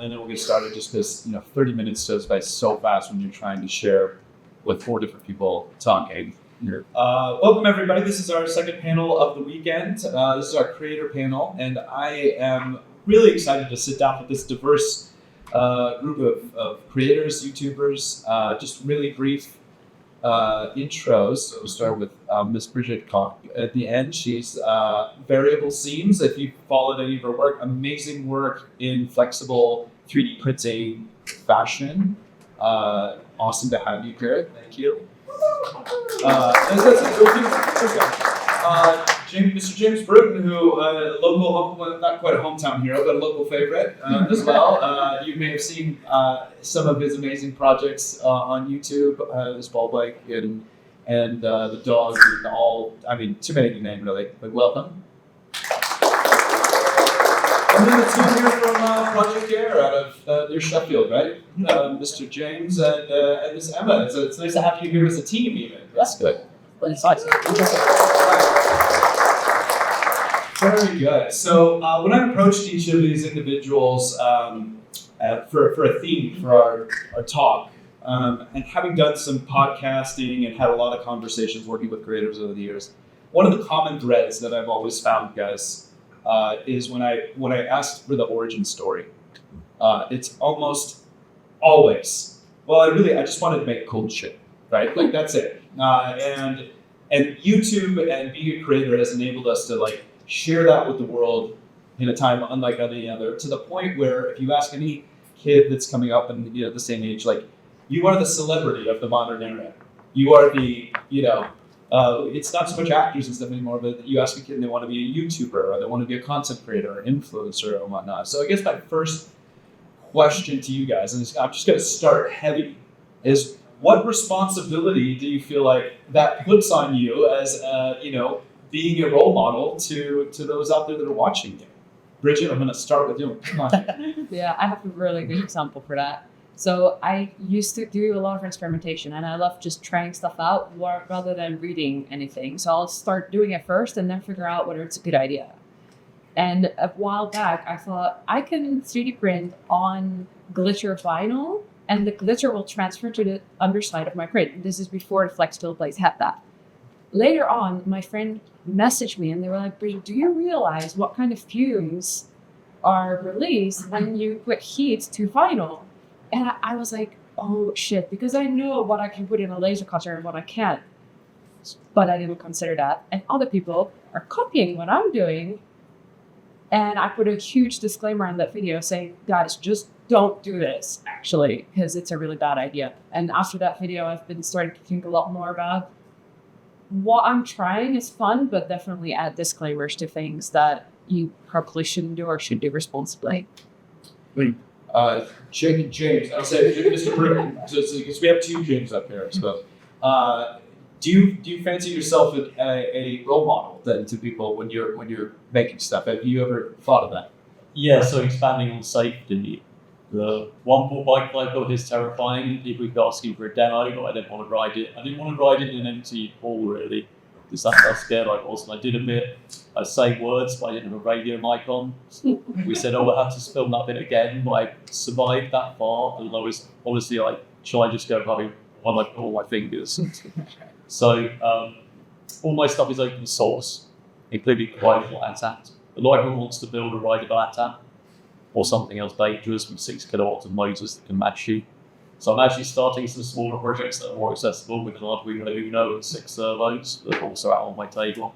And then we'll get started just because 30 minutes goes by so fast when you're trying to share with 4 different people talking. Welcome everybody. This is our second panel of the weekend. This is our creator panel, and I am really excited to sit down with this diverse group of creators, YouTubers. Just really brief intros. So we'll start with Miss Brigitte Kock at the end. She's Variable Seams. If you've followed any of her work, amazing work in flexible 3D printing fashion. Awesome to have you here. Thank you. Mr. James Bruton, who local, not quite a hometown hero, but a local favorite as well. You may have seen some of his amazing projects on YouTube, his ball bike and the dogs and all. I mean, too many to name really, but welcome. And then the team here from Project Air out of near Sheffield, right? Mr. James and Miss Emma. It's nice to have you here as a team, even. That's good. Well, it's nice. Very good. So when I approached each of these individuals for a theme for our talk, and having done some podcasting and had a lot of conversations working with creators over the years, one of the common threads that I've always found, guys, is when I asked for the origin story. It's almost always, well, I just wanted to make cool shit, right? Like that's it. And YouTube and being a creator has enabled us to share that with the world in a time unlike any other, to the point where if you ask any kid that's coming up and the same age, you are the celebrity of the modern era. You are the, it's not so much actors and stuff anymore, but you ask a kid and they want to be a YouTuber or they want to be a content creator or influencer or whatnot. So I guess my first question to you guys, and I'm just going to start heavy, is what responsibility do you feel like that puts on you as, being a role model to those out there that are watching you? Bridget, I'm going to start with you. Come on. Yeah, I have a really good example for that. So I used to do a lot of experimentation, and I love just trying stuff out rather than reading anything. So I'll start doing it first and then figure out whether it's a good idea. And a while back, I thought I can 3D print on glitter vinyl, and the glitter will transfer to the underside of my print. This is before the flexible plates had that. Later on, my friend messaged me and they were like, Bridget, do you realize what kind of fumes are released when you put heat to vinyl? And I was like, oh shit, because I know what I can put in a laser cutter and what I can't. But I didn't consider that. And other people are copying what I'm doing. And I put a huge disclaimer on that video saying, guys, just don't do this, actually, because it's a really bad idea. And after that video, I've been starting to think a lot more about what I'm trying is fun, but definitely add disclaimers to things that you probably shouldn't do or should do responsibly. James, I'll say Mr. Bruton, because we have 2 James up here. So, do you fancy yourself a role model then to people when you're making stuff? Have you ever thought of that? Yeah. So expanding on safety, the one more bike I built is terrifying. People keep asking for a demo, but I didn't want to ride it. I didn't want to ride it in an empty hall really, because that's how scared I was. And I did a bit. I say words, but I didn't have a radio mic on. We said, we'll have to film that bit again, but I survived that far. And I was honestly like, shall I just go home on all my fingers? So all my stuff is open source, including rideable ATAT. The library wants to build a rideable ATAT or something else dangerous with 6 kilowatts of motors that can match you. So I'm actually starting some smaller projects that are more accessible with an Arduino Uno and 6 servos that are also out on my table.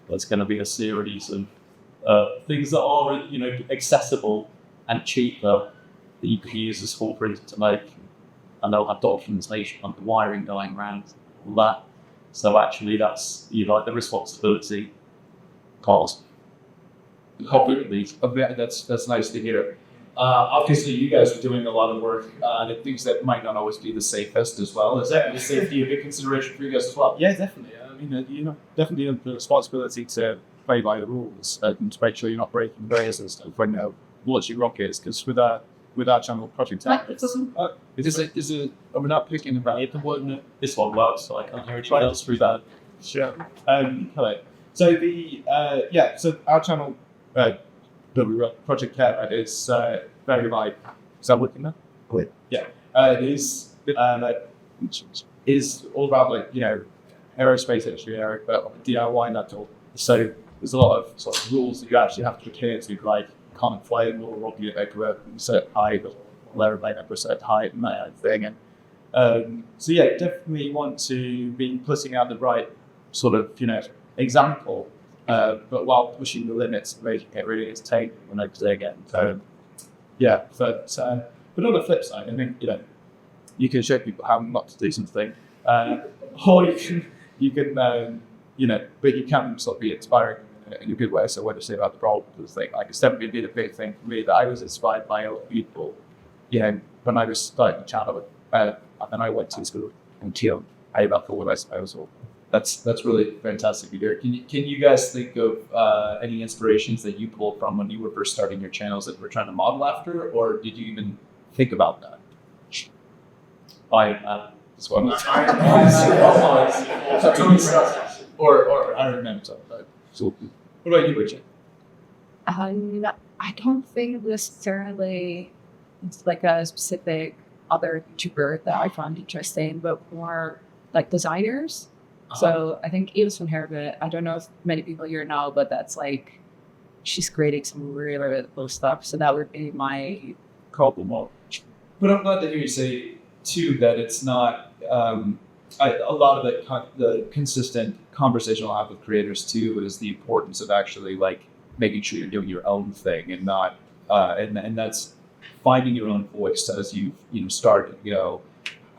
There's going to be a series of things that are accessible and cheaper that you can use as full printer to make. And they'll have documentation on the wiring going around, all that. So actually that's the responsibility cost. That's nice to hear. Obviously, you guys are doing a lot of work on things that might not always be the safest as well. Is that the safety a big consideration for you guys as well? Yeah, definitely. I mean, definitely the responsibility to play by the rules and to make sure you're not breaking barriers and stuff when launching rockets. Because with our channel, Project Air, we're not picking about the one. This one works, so I can't hear anything else through that. Sure. Hello. So so our channel, Project Air, is very Is that looking at? Yeah. It is all about like, aerospace engineering, but DIY and that all. So there's a lot of sort of rules that you actually have to adhere to, like can't fly a rocket over a certain height or airplane over a certain height and that kind of thing. And so yeah, definitely want to be putting out the right sort of, example, but while pushing the limits, making it really entertaining when I do it again. So yeah, but on the flip side, I think, you can show people how not to do something, or you can, but you can sort of be inspiring in a good way. So what to say about the problems thing? Like, it's definitely been a big thing for me that I was inspired by other people. When I was starting the channel, and then I went to school until I about thought I suppose. That's really fantastic to hear. Can you guys think of any inspirations that you pulled from when you were first starting your channels that you were trying to model after, or did you even think about that? Iron Man as well. Or Iron Man. So, what about you, Brigitte? I don't think necessarily it's like a specific other YouTuber that I found interesting, but more like designers. So I think Eva's from Herbert. I don't know if many people here know, but that's like, she's creating some really, really cool stuff. So that would be my couple more. But I'm glad to hear you say too that it's not a lot of the consistent conversation I'll have with creators too is the importance of actually like making sure you're doing your own thing and not and that's finding your own voice as you started.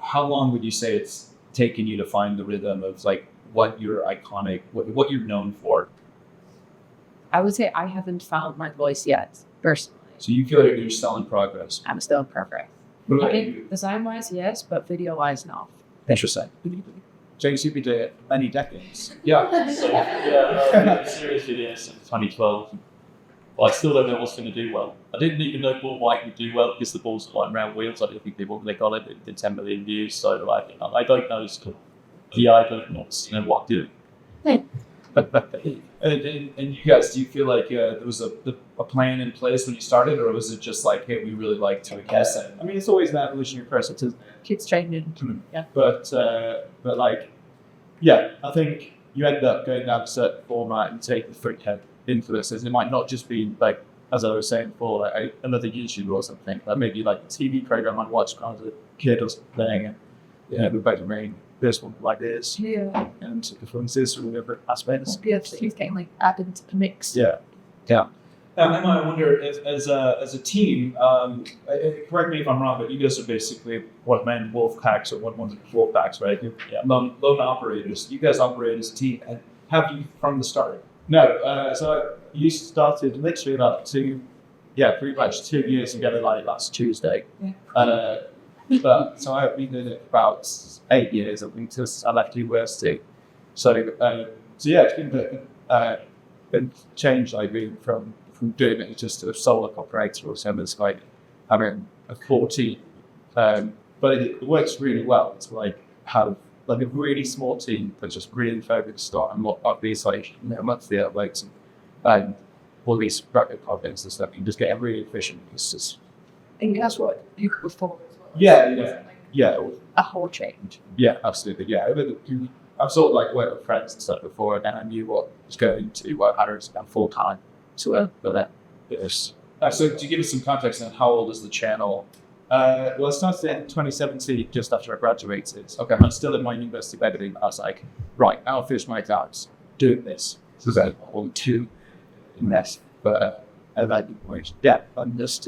How long would you say it's taken you to find the rhythm of like what you're iconic, what you're known for? I would say I haven't found my voice yet, personally. So you feel like you're still in progress? I'm still in progress. I think design-wise, yes, but video-wise, no. Interesting. James, you've been doing it many decades. Yeah. Seriously, yes, since 2012. But I still don't know what's going to do well. I didn't even know ball white would do well because the balls are like round wheels. I don't think they got it. It did 10 million views. So I don't know. I don't know what to do. And you guys, do you feel like there was a plan in place when you started, or was it just like, hey, we really like to guess it? I mean, it's always an evolutionary process, isn't it? Keeps changing. Yeah. But like, yeah, I think you end up going down a certain format and take the freakhead influences. It might not just be like, as I was saying before, like another YouTuber or something. Like maybe like a TV program I watched when I was a kid or something. And the better main this one like this. Yeah. And influences from whatever aspects. Yeah, things getting like added into the mix. Yeah. Emma, I wonder if, as a team, correct me if I'm wrong, but you guys are basically one-man wolf packs or one-woman wolf packs, right? Yeah. Lone operators. You guys operate as a team, and have you from the start? No, so you started literally about pretty much 2 years ago, like last Tuesday. Yeah. But so I've been doing it about 8 years, I think, since I left university. So yeah, it's been changed, like really from doing it just a solo operator or something. It's like having a core team, but it works really well. It's like have like a really small team that's just really focused on these like monthly uploads and all these rapid projects and stuff. You just get really efficient. It's just. And that's what you could for. Yeah. A whole change. Yeah, absolutely. Yeah, I've sort of like worked with friends and stuff before, and I knew what was going to what I had to spend full time. So, but that is. So, to give us some context on how old is the channel? Well, I started in 2017, just after I graduated. Okay. I'm still in my university of editing. I was like, right, I'll finish my exams, doing this. So then I want to invest, but at that point, yeah, I'm just.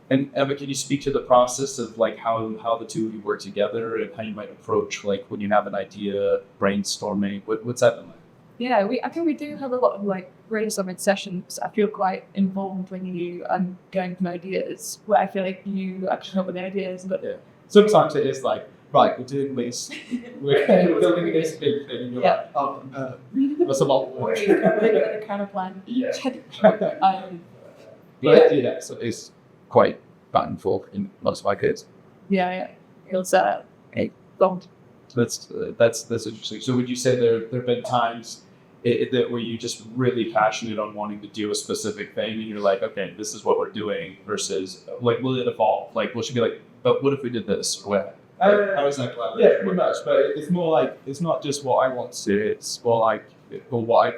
And Emma, can you speak to the process of like how the two of you work together and how you might approach like when you have an idea, brainstorming? What's that been like? Yeah, I think we do have a lot of like brainstorming sessions. I feel quite involved when you are going from ideas, where I feel like you actually come up with the ideas. But yeah, sometimes it is like, right, we're doing this, we're building this big thing, and you're like, oh, that's a lot of work. The kind of plan. Yeah. Yeah, so it's quite back and forth in most of my kids. Yeah. It was long. That's interesting. So would you say there have been times were you just really passionate on wanting to do a specific thing, and you're like, okay, this is what we're doing, versus like, will it evolve? Like, will she be like, but what if we did this? Or what? How is that collaboration? Yeah, pretty much. But it's more like, it's not just what I want to do. It's more like, or what I,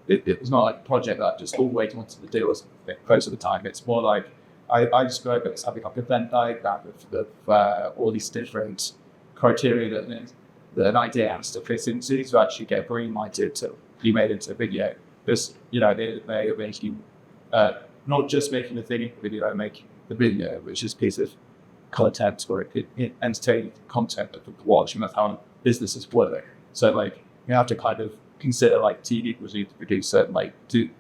it's not like a project that I just always wanted to do or something. Most of the time, it's more like I describe it as having like a Venn diagram of all these different criteria that an idea has to fit into to actually get green lighted to be made into a video. Because they're making not just making the thing video, making the video, which is a piece of content or entertaining content that people watch, and that's how businesses work. So like you have to kind of consider like TV producer, and like do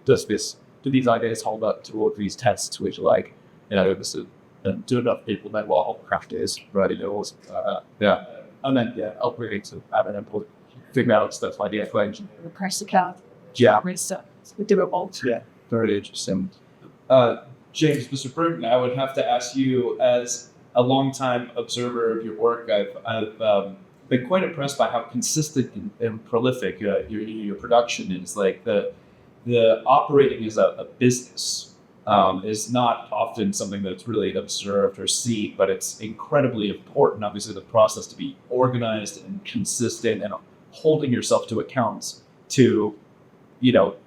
these ideas hold up to all of these tests, which are like, do enough people know what whole craft is, right? Yeah. And then upgrading to have an input, figure out stuff like the equation. The press account. Yeah. With stuff. We do it all. Yeah. Very interesting. James, Mr. Bruton, I would have to ask you, as a longtime observer of your work, I've been quite impressed by how consistent and prolific your production is. Like the operating as a business is not often something that's really observed or seen, but it's incredibly important, obviously, the process to be organized and consistent and holding yourself to account to,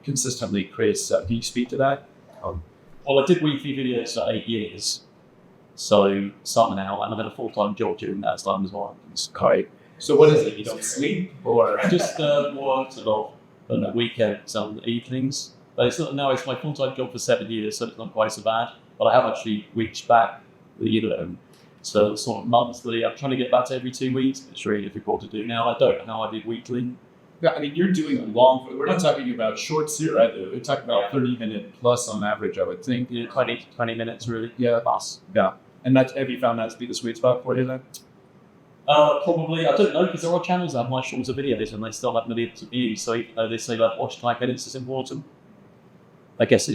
consistently create stuff. Can you speak to that? Well, I did weekly videos for 8 years, so starting out, and I've had a full-time job during that time as well. It's quite. So what is it? You don't sleep, or Just more sort of on the weekends and evenings. But it's my full-time job for 7 years, so it's not quite so bad. But I have actually reached back, so sort of monthly. I'm trying to get back to every 2 weeks. It's really difficult to do now. I don't know how I did weekly. yeah, I mean, you're doing long. We're not talking about shorts here either. We're talking about 30-minute plus on average, I would think. 20 minutes really. Yeah. Plus. Yeah. And have you found that to be the sweet spot for you then? Probably, I don't know, because there are channels that have much shorter videos and they still have millions of views. So they say that watch time minutes is important. I guess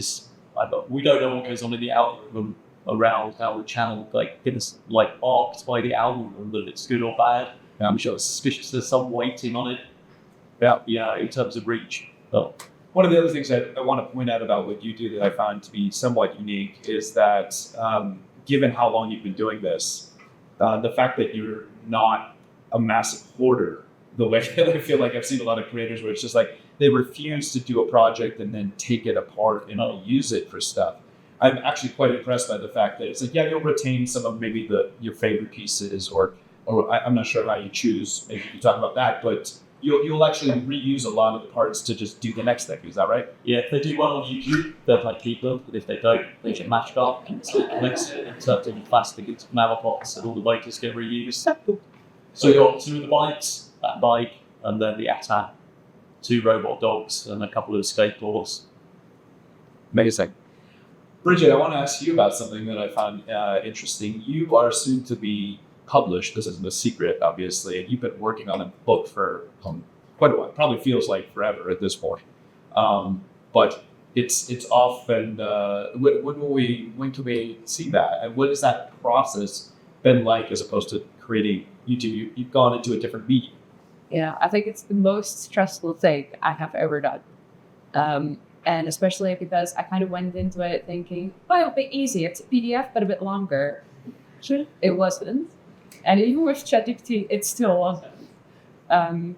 we don't know what goes on in the algorithm around how the channel gets marked by the algorithm, whether it's good or bad. Yeah. I'm sure it's suspicious there's some weighting on it. Yeah, in terms of reach. Oh. One of the other things I want to point out about what you do that I find to be somewhat unique is that given how long you've been doing this, the fact that you're not a massive hoarder, the way that I feel like I've seen a lot of creators where it's just like they refuse to do a project and then take it apart and use it for stuff. I'm actually quite impressed by the fact that it's like, yeah, you'll retain some of maybe your favorite pieces, or I'm not sure how you choose. Maybe you talk about that, but you'll actually reuse a lot of the parts to just do the next thing. Is that right? Yeah, if they do well on YouTube, they'll keep them. But if they don't, they get mashed up and mixed in plastic into Malapots, and all the motors get reused. So you got 2 of the bikes, that bike, and then the Atta, 2 robot dogs, and a couple of skateboards. Amazing. Brigitte, I want to ask you about something that I found interesting. You are soon to be published. This isn't a secret, obviously, and you've been working on a book for quite a while. Probably feels like forever at this point. But it's off, and when can we see that? And what has that process been like as opposed to creating YouTube? You've gone into a different medium. Yeah, I think it's the most stressful thing I have ever done. And especially because I kind of went into it thinking, well, it'll be easy. It's a PDF, but a bit longer. It wasn't. And even with ChatGPT, it still wasn't.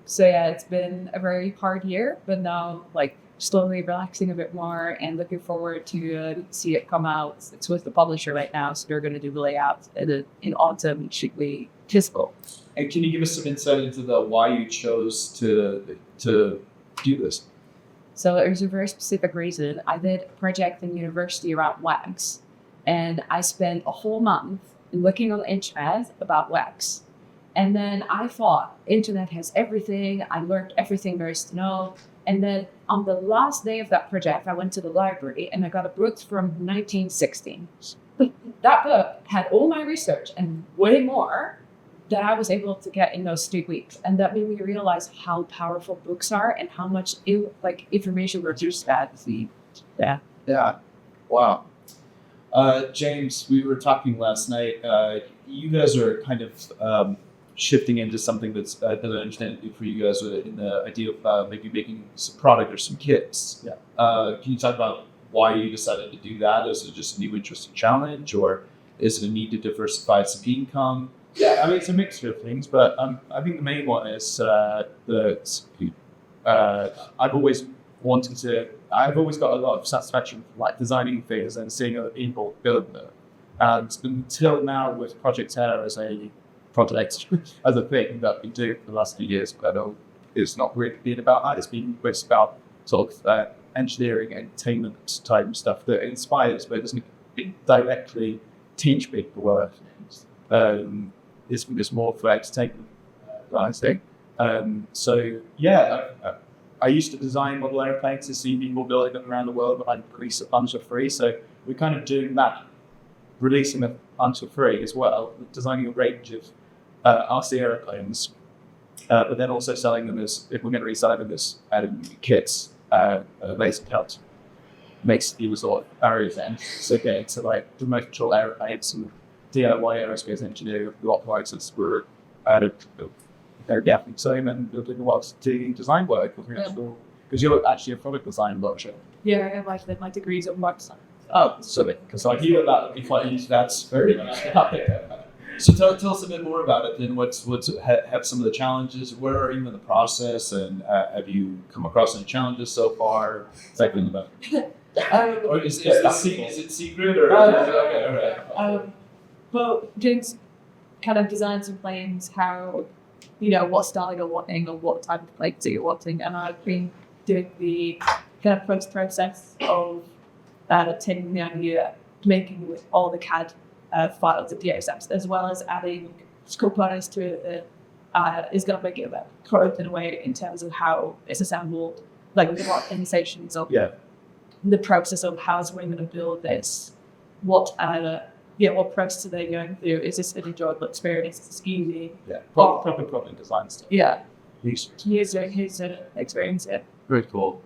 So yeah, it's been a very hard year, but now slowly relaxing a bit more and looking forward to see it come out. It's with the publisher right now, so they're going to do the layout in autumn. It should be visible. And can you give us some insight into why you chose to do this? So there's a very specific reason. I did a project in university around wax, and I spent a whole month looking on the internet about wax. And then I thought, internet has everything. I learned everything there is to know. And then on the last day of that project, I went to the library and I got a book from 1916. That book had all my research and way more that I was able to get in those 3 weeks. And that made me realize how powerful books are and how much information we're just at. Yeah. Yeah. Wow. James, we were talking last night. You guys are kind of shifting into something that's, as I understand it for you guys, in the idea of maybe making some product or some kits. Yeah. Can you talk about why you decided to do that? Is it just a new interesting challenge, or is it a need to diversify some income? Yeah, I mean, it's a mixture of things, but I think the main one is that I've always got a lot of satisfaction from like designing things and seeing other people build them. And until now, with Project Air as a project, as a thing that we do for the last few years, but it's not really been about that. It's about sort of engineering, entertainment type stuff that inspires, but it doesn't directly teach people work. It's more for entertainment, I think. So yeah, I used to design model airplanes to see people building them around the world, but I'd release a bunch for free. So we're kind of doing that, releasing a bunch for free as well, designing a range of RC airplanes, but then also selling them as, if we're going to resell them as kits, basically makes the resort barriers then. So getting to like remote control airplanes and DIY aerospace engineering who operators were they're definitely saying and building lots of design work because you're actually a product design workshop. Yeah, I have like my degrees of mark design. Oh, so because I hear that if I use that's very nice. So tell us a bit more about it. Then what's have some of the challenges? Where are you in the process, and have you come across any challenges so far? Talking about. Or is it secret or? Okay, all right. Well, James kind of designs some planes, how, what styling or what angle, what type of plane do you wanting, and I've been doing the kind of process of taking the idea, making with all the CAD files and DXFs, as well as adding components to it that is going to make it correct in a way in terms of how it's assembled, like with a lot of conversations of the process of how we're going to build this, what process are they going through? Is this an enjoyable experience? Is this easy? Yeah, proper design stuff. Yeah. Here's an experience. Yeah. Very cool.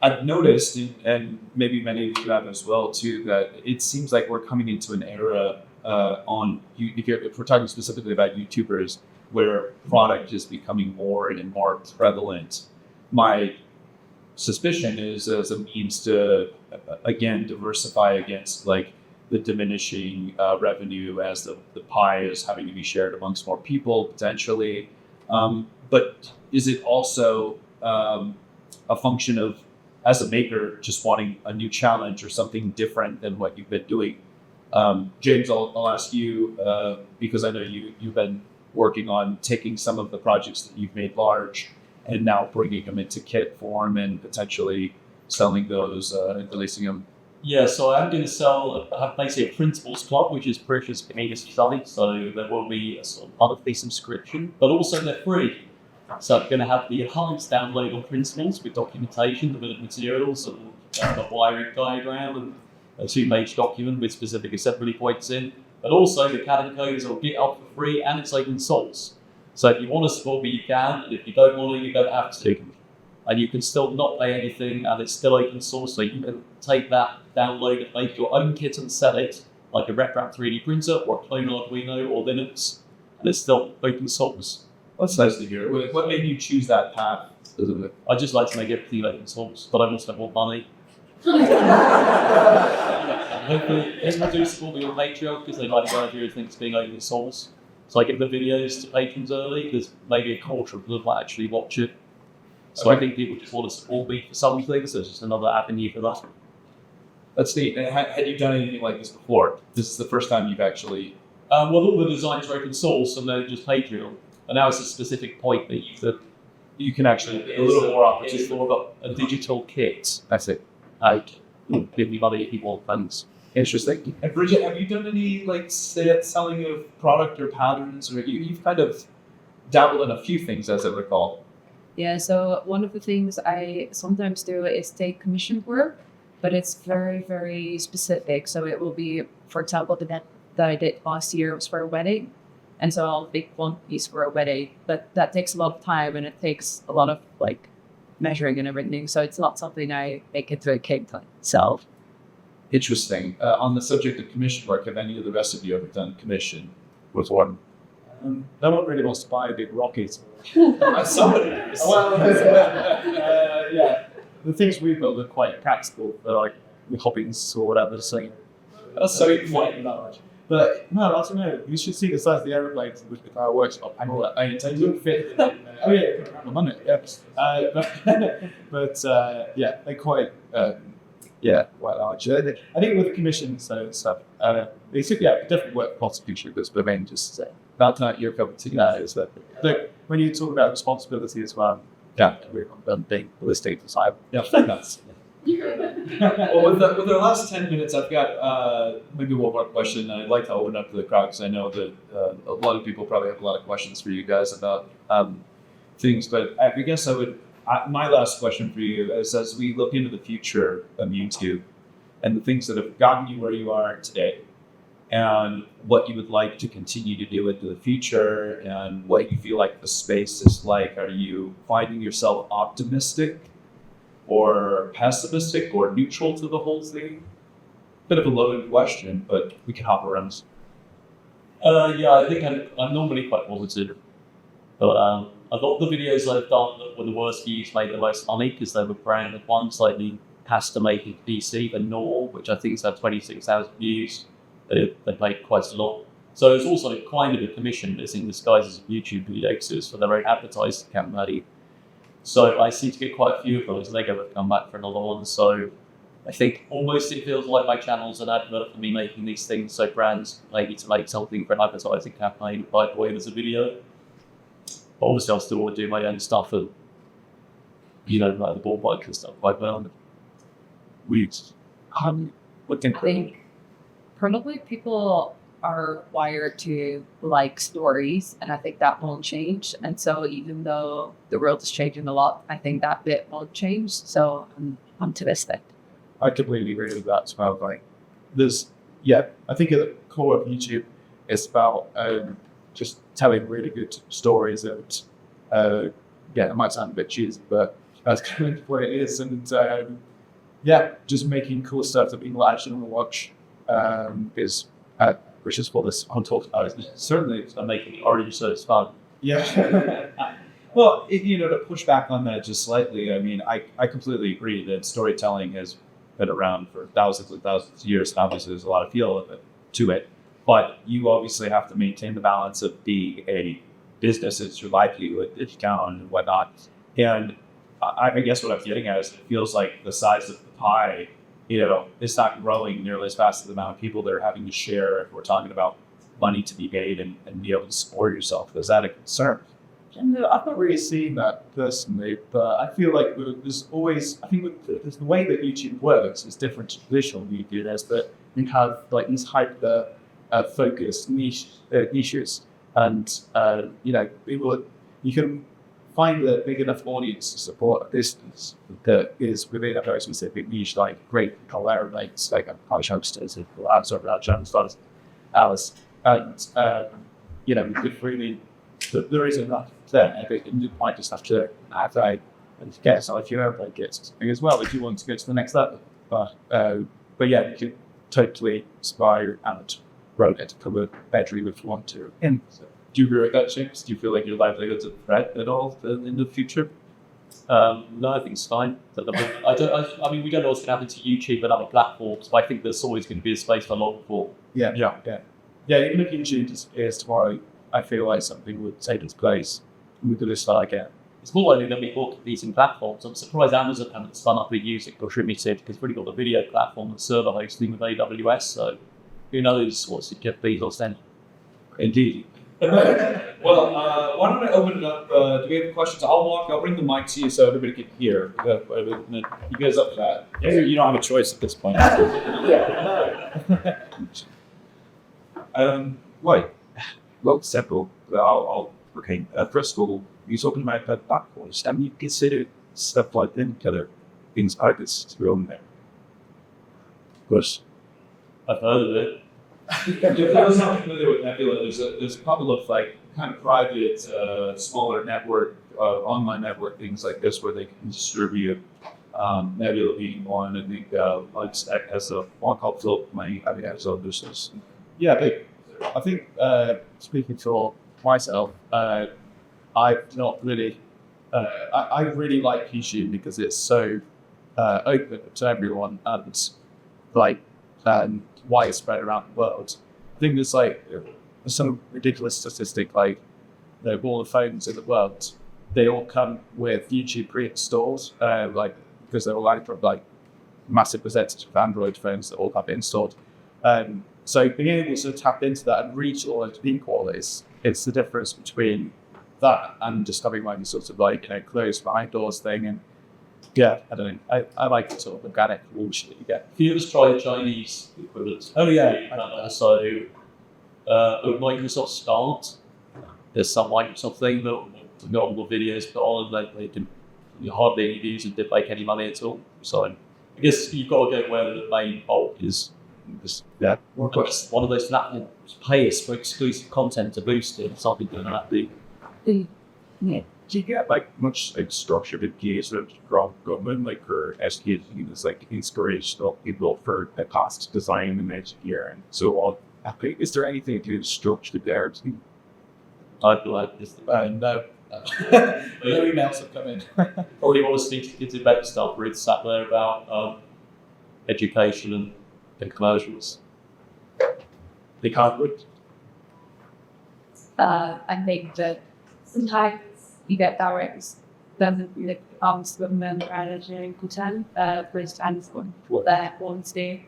I've noticed, and maybe many of you have as well too, that it seems like we're coming into an era if we're talking specifically about YouTubers, where product is becoming more and more prevalent. My suspicion is as a means to again diversify against like the diminishing revenue as the pie is having to be shared amongst more people potentially. But is it also a function of, as a maker, just wanting a new challenge or something different than what you've been doing? James, I'll ask you, because I know you've been working on taking some of the projects that you've made large and now bringing them into kit form and potentially selling those and releasing them. Yeah, so I'm going to have basically a principals club, which is precious for me to study. So there will be a sort of monthly subscription, but also they're free. So I'm going to have the enhanced download on principles with documentation, the bill of materials, and the wiring diagram, and a 2-page document with specific assembly points in. But also the CAD codes will get up for free, and it's open source. So if you want to support me, you can, and if you don't want to, you don't have to. And you can still not pay anything, and it's still open source, so you can take that, download it, make your own kit and sell it, like a RepRap 3D printer, or a clone Arduino, or Linux, and it's still open source. That's nice to hear. What made you choose that path? I just like to make everything open source, but I also want money. Hopefully, people do support me on Patreon because they like the idea of things being open source. So I give the videos to patrons early, there's maybe a quarter of them that actually watch it. So I think people just want to support me for some things. There's just another avenue for that. That's neat. And had you done anything like this before? This is the first time you've actually... Well, all the designs are open source and they're just Patreon. And now it's a specific point that you can actually a little more opportunity. It's more of a digital kit. That's it. Give me money if you want funds. Interesting. And Brigitte, have you done any like selling of product or patterns? Or you've kind of dabbled in a few things, as I recall. Yeah, so one of the things I sometimes do is take commission work, but it's very, very specific. So it will be, for example, the net that I did last year was for a wedding. And so I'll make one piece for a wedding, but that takes a lot of time and it takes a lot of like measuring and everything. So it's not something I make into a cake myself. Interesting. On the subject of commission work, have any of the rest of you ever done commission? Was one. no one really wants to buy a big rocket. Somebody is. Yeah. The things we build are quite practical, they're like the hobbies or whatever, so That's so quite large. But no, I don't know. You should see the size of the aeroplanes which the car workshop and all that. I mean, they don't fit. Oh yeah, around the money. Yeah. Yeah, they're quite large. I think with the commissions and stuff, they should definitely work for YouTubers, but then just about time you're coming to is that look when you talk about responsibility as well. Yeah, we're on being ballistic side. Yeah, that's. Well, with the last 10 minutes, I've got maybe one more question. I'd like to open up to the crowd because I know that a lot of people probably have a lot of questions for you guys about things. But I guess my last question for you is, as we look into the future of YouTube and the things that have gotten you where you are today, and what you would like to continue to do into the future, and what you feel like the space is like, are you finding yourself optimistic, or pessimistic, or neutral to the whole thing? Bit of a loaded question, but we can hop around. Yeah, I think I'm normally quite positive. But a lot of the videos I've done that were the worst views made the most money because they were branded ones, like the pasta making PC, the Normal, which I think has had 26,000 views. They made quite a lot. So it's also kind of a commission that's in disguise as a YouTube video because it's for their own advertising campaign. So I seem to get quite a few of those, and they go and come back for another one. So I think almost it feels like my channel's an advert for me making these things, so brands maybe to make something for an advertising campaign by the way there's a video. But obviously I'll still want to do my own stuff and, like the ball bike and stuff like that. I think probably people are wired to like stories, and I think that won't change. And so even though the world is changing a lot, I think that bit won't change. So I'm optimistic. I completely agree with that as well. Like, I think at the core of YouTube, it's about just telling really good stories. And it might sound a bit cheesy, but that's kind of what it is. And just making cool stuff that people actually want to watch which is what this on talks about, isn't it? Certainly, it's making it already so it's fun. Yeah. Well, to push back on that just slightly, I mean, I completely agree that storytelling has been around for thousands and thousands of years, and obviously there's a lot of feel to it. But you obviously have to maintain the balance of being a business. It's your livelihood, it's down and whatnot. And I guess what I'm getting at is it feels like the size of the pie, it's not growing nearly as fast as the amount of people that are having to share if we're talking about money to be made and be able to support yourself. Is that a concern? No, I've not really seen that personally, but I feel like there's always, I think there's the way that YouTube works is different to traditional YouTubers, but you have like these hyper focused niches, and people, you can find a big enough audience to support a business that is within a very specific niche, like great collaborators, like college hosters and outside of that channel starters, ours, and you could really, there is enough there, but you might just have to add and get so if you ever like it as well if you want to go to the next level. But yeah, you can totally aspire and grow it from a bedroom if you want to. And do you agree with that, James? Do you feel like your livelihood's a threat at all in the future? No, I think it's fine. I mean, we don't know what's going to happen to YouTube and other platforms, but I think there's always going to be a space for long form. Yeah. Even if YouTube disappears tomorrow, I feel like something would take its place. We could just start again. It's more likely there'll be more competing platforms. I'm surprised Amazon haven't spun up a music or Trimited because we've already got the video platform and server hosting with AWS. So who knows what's it Jeff Bezos then? Indeed. Well, why don't I open it up? Do we have questions? I'll bring the mic to you so everybody can hear. You guys up for that? You don't have a choice at this point. Well, several. I'll okay. First of all, you talking about platforms. Have you considered stuff like them, other things like this to be on there? Of course. I've heard of it. If I was not familiar with Nebula, there's a couple of like kind of private, smaller network, online network things like this where they can distribute. Nebula being one. I think Lightstack has a one called Philip. I think has other business. Yeah, I think speaking for myself, I've not really. I really like YouTube because it's so open to everyone and like widespread around the world. I think there's like some ridiculous statistic like all the phones in the world, they all come with YouTube pre-installed, like because they're all like massive percentage of Android phones that all have it installed. So being able to tap into that and reach all those people it's the difference between that and just having like sort of like closed behind doors thing. And yeah, I don't know. I like the sort of organic bullshit you get. Have you ever tried the Chinese equivalent? Oh yeah. So with Microsoft Start, there's some Microsoft thing that got all the videos put on, and they didn't hardly any views and didn't make any money at all. So I guess you've got to go where the main bulk is. Yeah. One of those platforms pay us for exclusive content to boost it, something like that. Yeah. Do you get like much like structured engagement from government, like or education is like inspirational people for the cost design and engineering and so on? Is there anything to structure there? I'd like this. No. No emails have come in. Probably want to speak to kids about stuff where it's sat there about education and commercials. They can't would. I think that sometimes you get direct then the government and content for instance what they want to do.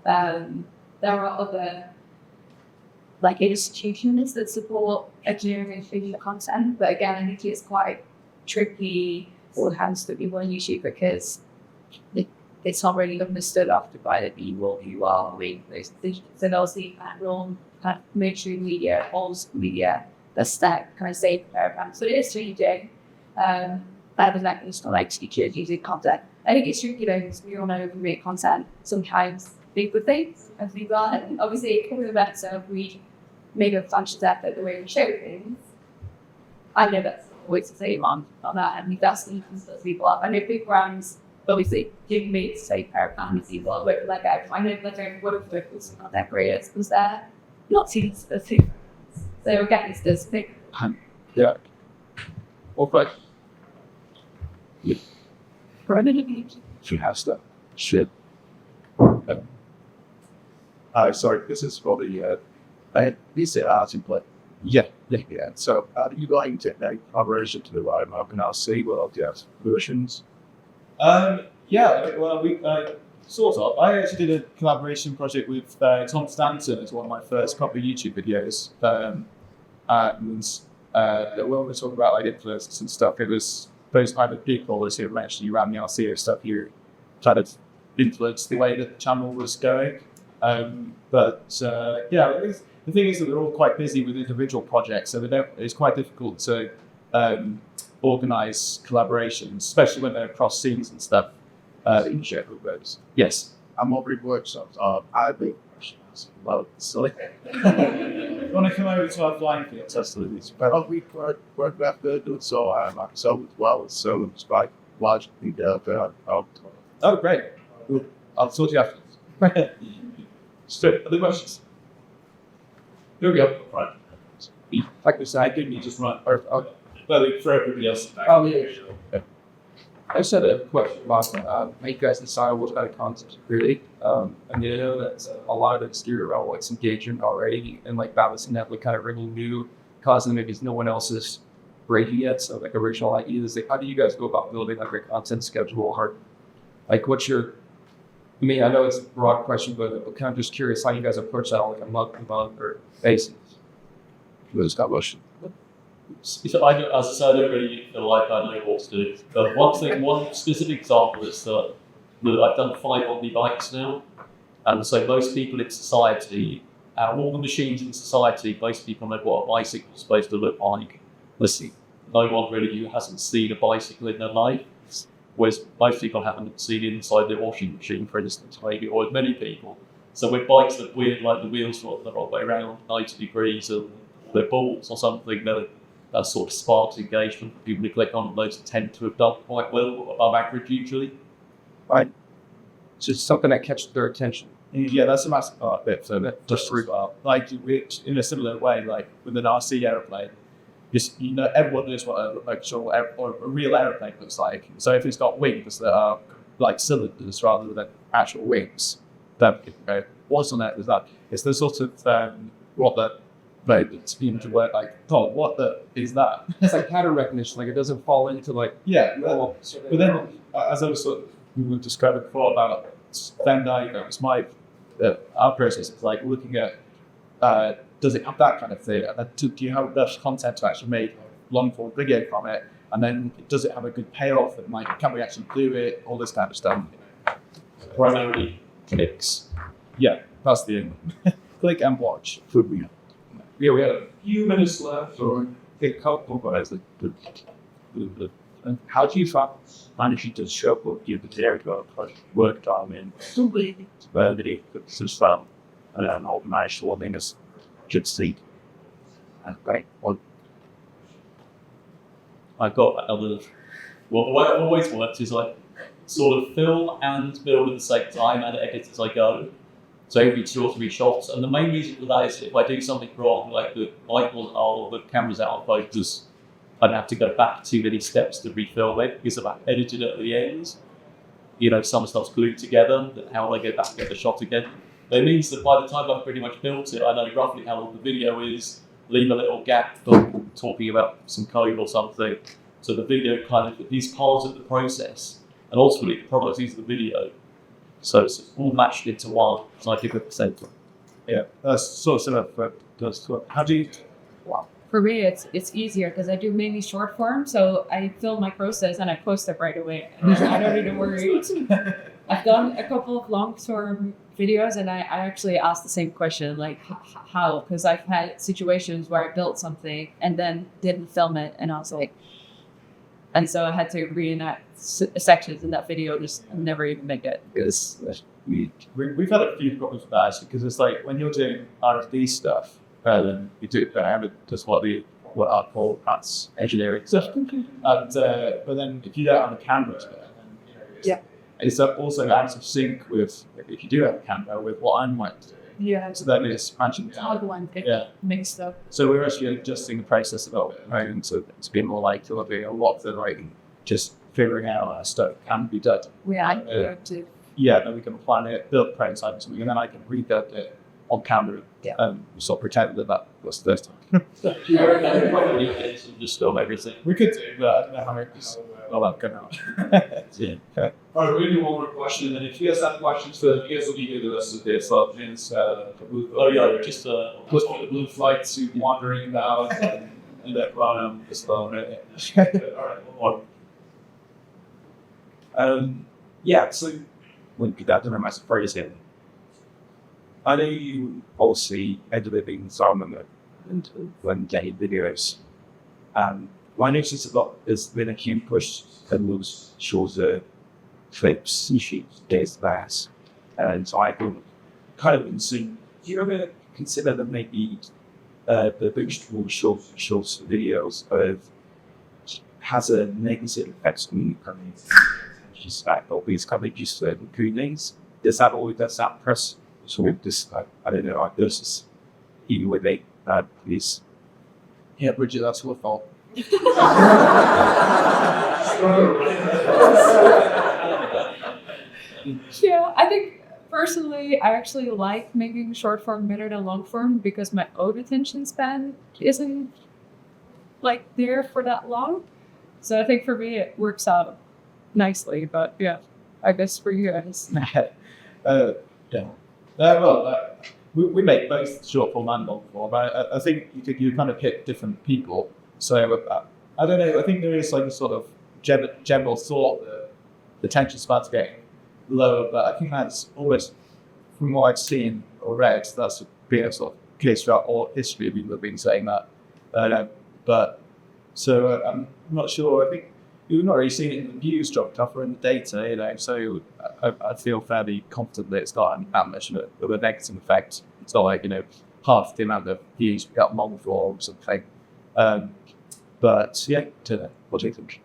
There are other like institutions that support engineering and visual content, but again I think it's quite tricky for the hands that people on YouTube because it's not really understood after by the people who are doing those decisions. And also the wrong kind of mainstream media, old media, that's that kind of safe paradigm. So it is changing. That is like it's not like teachers using content. I think it's tricky though because we all know we make content sometimes big good things as we are, and obviously it could be better if we make a conscious effort the way we show things. I know that's always the same on that, and that's the influence that people up. I know big brands obviously give me say paradigm people work like that. I know that they're work with not that great because they're not seen as the two. So again it's this big Yeah. Well, but she has to shit. Sorry, this is for the this art input. Yeah. So are you going to collaboration to the roadmap and I'll see what I'll get versions? Yeah, well, we sort of. I actually did a collaboration project with Tom Stanton as one of my first couple of YouTube videos. And when we're talking about like influencers and stuff, it was those kind of people, as you mentioned, you ran the RCA stuff here, kind of influenced the way that the channel was going. Yeah, the thing is that they're all quite busy with individual projects, so it's quite difficult to organise collaborations, especially when they're across scenes and stuff. You can share with those. Yes. I'm over in workshops. I'd be well, silly. You want to come over to our flying field? Absolutely. But we work after doing so as well. So it's quite logically Oh, great. I'll talk to you after. Straight. Other questions? Here we go. Right. Like I said, didn't you just run? Well, for everybody else. Oh, yeah, sure. I just had a question about how you guys decide what kind of content to create. And you know that a lot of the exterior like engagement already, and like balancing that with kind of really new content maybe no one else is breaking yet. So like original ideas. Like, how do you guys go about building like a content schedule? Or like what's your? I mean, I know it's a broad question, but I'm kind of just curious how you guys approach that on like a month or basis. There's that question. So as I said, I don't really feel like I know what to do. But one specific example is that I've done 5 omni bikes now, and so most people in society, out of all the machines in society, most people know what a bicycle is supposed to look like. Listen, no one really who hasn't seen a bicycle in their life, whereas most people haven't seen inside their washing machine, for instance, maybe, or as many people. So with bikes that weird, like the wheels are the wrong way around, 90 degrees, and they're balls or something, that sort of sparks engagement. People who click on those tend to have done quite well, above average usually. Right. So it's something that catches their attention. Yeah, that's a massive part of it. So just through like in a similar way, like with an RC aeroplane, just everyone knows what a real aeroplane looks like. So if it's got wings that are like cylinders rather than actual wings, then what's on that is that it's the sort of what the it's being to work like. Oh, what the is that? It's like pattern recognition. Like it doesn't fall into like But then as I was we were describing before about Venn diagrams, our process is like looking at does it have that kind of thing, and then do you have enough content to actually make long form video from it, and then does it have a good payoff, and like can we actually do it, all this kind of stuff. Primarily clicks. Yeah, that's the aim. Click and watch. we had a few minutes left, or a couple guys. How do you manage to show up your material work time in very good system and organize all things just see? Okay. Well, I've got other. Well, the way it always works is like sort of film and build at the same time and edit as I go. So every 2 or 3 shots. And the main reason for that is if I do something wrong, like the mic or the camera's out of focus, I'd have to go back too many steps to refilm it because I've edited it at the end. Some stuff's glued together, then how will I go back and get the shot again? That means that by the time I've pretty much built it, I know roughly how long the video is, leave a little gap for talking about some code or something. So the video kind of, these parts of the process, and ultimately the product is the video. So it's all matched into one, 90%. Yeah, that's sort of similar. How do you? For me, it's easier because I do mainly short form, so I film my process and I post it right away. I don't need to worry. I've done a couple of long form videos, and I actually asked the same question, like how? Because I've had situations where I built something and then didn't film it, and I was like, and so I had to reenact sections in that video, just never even make it. Because we've had a few problems with that actually, because it's like when you're doing R&D stuff, then you do it just what I call that's engineering stuff. And but then if you don't have a camera to it, it's also out of sync with if you do have a camera with what I'm like to do. Yeah. So then it's matching. Mixed up. So we're actually adjusting the process a little bit, right? And so it's been more like to be a lot of the writing, just figuring out how stuff can be done. Then we can plan it, build prototype or something, and then I can rebuild it on camera. Sort of pretend that was the first time. Just film everything. We could do, but I don't know how it's that good out. Yeah. Okay. All right, we're going to do one more question, and then if you guys have questions for you guys will be here the rest of the day. So Just the blue flight suit wandering about and that just all right. All right. so when you that, I'm surprised him. I know you obviously editing some of them and when getting videos. I noticed a lot there's been a huge push and those shorter clips and sheets, days last. And so I've been kind of concerned, do you ever consider that maybe the boostable short videos of has a negative effect on just that these kind of just coolings? Does that press sort of this I don't know, like this is even with that please. Yeah, Brigitte, that's your fault. Yeah, I think personally, I actually like making short form better than long form because my own attention span isn't like there for that long. So I think for me, it works out nicely. But yeah, I guess for you guys. We make both short form and long form. I think you kind of hit different people. So I don't know. I think there is like a sort of general thought that the attention span's getting lower, but I think that's almost from what I've seen or read. That's been a sort of case throughout all history. People have been saying that. I'm not sure. I think you've not really seen it in the views drop off or in the data, So I feel fairly confident that it's not that much of a negative effect. It's not like, half the amount of views we got long form or something. But yeah, what do you think?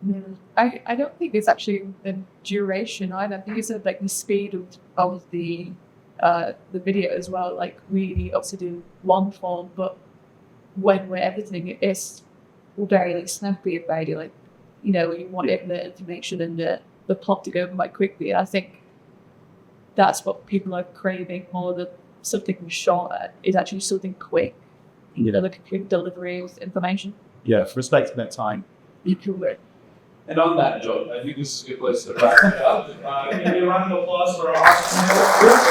I don't think it's actually the duration either. I think it's like the speed of the the video as well. Like we obviously do long form, but when we're editing it, it's very like snappy about it. Like, you know, you want the information and the plot to go quite quickly. I think that's what people are craving more than something short. Is actually something quick. You know, like a quick delivery of information. Yeah, for respecting their time. And on that note, I think this is a good place to wrap it up. Give me a round of applause for our awesome panel.